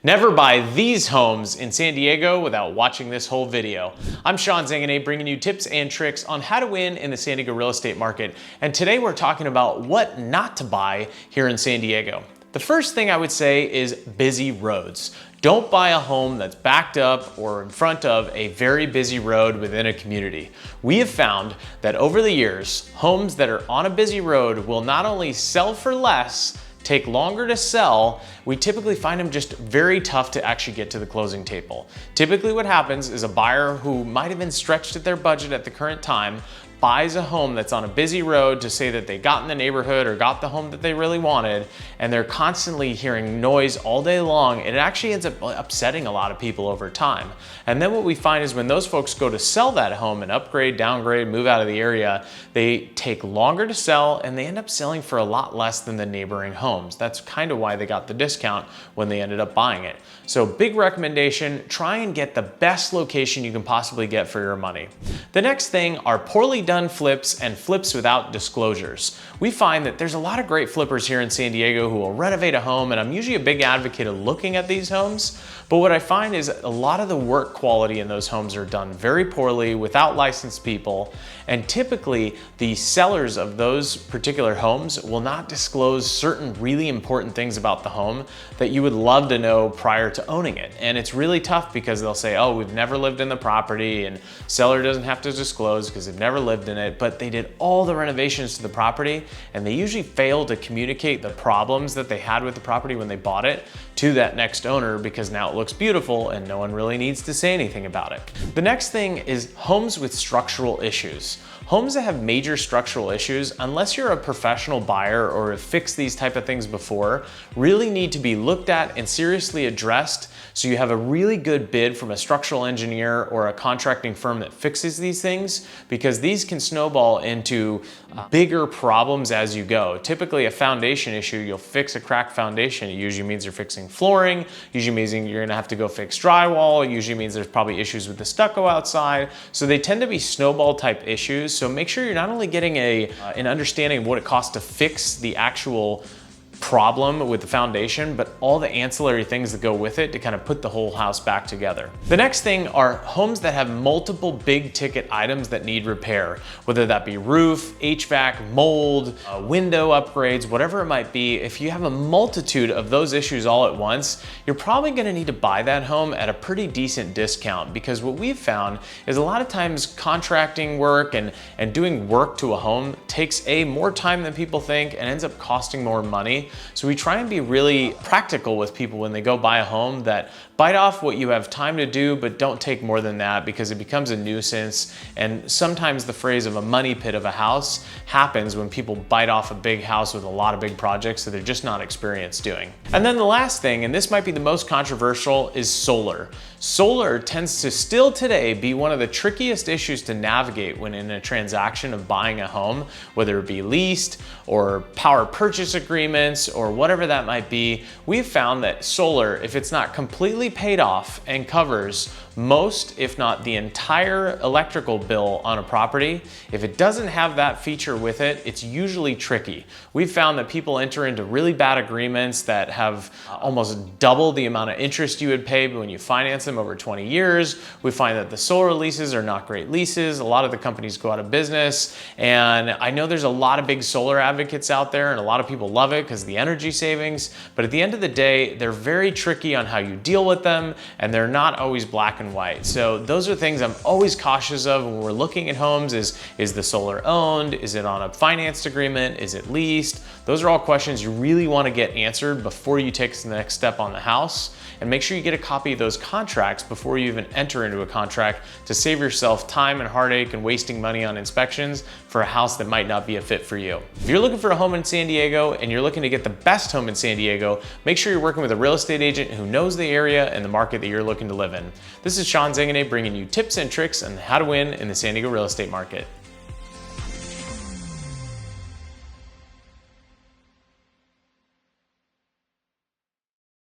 Never buy these homes in San Diego without watching this whole video. I'm Sean Zanganeh, bringing you tips and tricks on how to win in the San Diego real estate market. And today we're talking about what not to buy here in San Diego. The first thing I would say is busy roads. Don't buy a home that's backed up or in front of a very busy road within a community. We have found that over the years, homes that are on a busy road will not only sell for less, take longer to sell, we typically find them just very tough to actually get to the closing table. Typically what happens is a buyer who might have been stretched at their budget at the current time buys a home that's on a busy road to say that they got in the neighborhood or got the home that they really wanted, and they're constantly hearing noise all day long. It actually ends up upsetting a lot of people over time. And then what we find is when those folks go to sell that home and upgrade, downgrade, move out of the area, they take longer to sell and they end up selling for a lot less than the neighboring homes. That's kind of why they got the discount when they ended up buying it. So big recommendation, try and get the best location you can possibly get for your money. The next thing are poorly done flips and flips without disclosures. We find that there's a lot of great flippers here in San Diego who will renovate a home, and I'm usually a big advocate of looking at these homes, but what I find is a lot of the work quality in those homes are done very poorly without licensed people, and typically the sellers of those particular homes will not disclose certain really important things about the home that you would love to know prior to owning it. And it's really tough because they'll say, oh, we've never lived in the property, and seller doesn't have to disclose because they've never lived in it, but they did all the renovations to the property, and they usually fail to communicate the problems that they had with the property when they bought it to that next owner, because now it looks beautiful and no one really needs to say anything about it. The next thing is homes with structural issues. Homes that have major structural issues, unless you're a professional buyer or have fixed these type of things before, really need to be looked at and seriously addressed so you have a really good bid from a structural engineer or a contracting firm that fixes these things, because these can snowball into bigger problems as you go. Typically a foundation issue, you'll fix a cracked foundation. It usually means you're fixing flooring, usually means you're gonna have to go fix drywall, it usually means there's probably issues with the stucco outside. So they tend to be snowball type issues. So make sure you're not only getting an understanding of what it costs to fix the actual problem with the foundation, but all the ancillary things that go with it to kind of put the whole house back together. The next thing are homes that have multiple big ticket items that need repair, whether that be roof, HVAC, mold, window upgrades, whatever it might be. If you have a multitude of those issues all at once, you're probably gonna need to buy that home at a pretty decent discount, because what we've found is a lot of times contracting work and doing work to a home takes more time than people think and ends up costing more money. So we try and be really practical with people when they go buy a home, that bite off what you have time to do, but don't take more than that, because it becomes a nuisance. And sometimes the phrase of a money pit of a house happens when people bite off a big house with a lot of big projects that they're just not experienced doing. And then the last thing, and this might be the most controversial, is solar. Solar tends to still today be one of the trickiest issues to navigate when in a transaction of buying a home, whether it be leased or power purchase agreements or whatever that might be. We've found that solar, if it's not completely paid off and covers most, if not the entire electrical bill on a property, if it doesn't have that feature with it, it's usually tricky. We've found that people enter into really bad agreements that have almost double the amount of interest you would pay when you finance them over 20 years. We find that the solar leases are not great leases. A lot of the companies go out of business, and I know there's a lot of big solar advocates out there, and a lot of people love it because of the energy savings, but at the end of the day, they're very tricky on how you deal with them, and they're not always black and white. So those are things I'm always cautious of when we're looking at homes. Is the solar owned? Is it on a financed agreement? Is it leased? Those are all questions you really want to get answered before you take the next step on the house. And make sure you get a copy of those contracts before you even enter into a contract, to save yourself time and heartache and wasting money on inspections for a house that might not be a fit for you. If you're looking for a home in San Diego and you're looking to get the best home in San Diego, make sure you're working with a real estate agent who knows the area and the market that you're looking to live in. This is Sean Zanganeh, bringing you tips and tricks on how to win in the San Diego real estate market.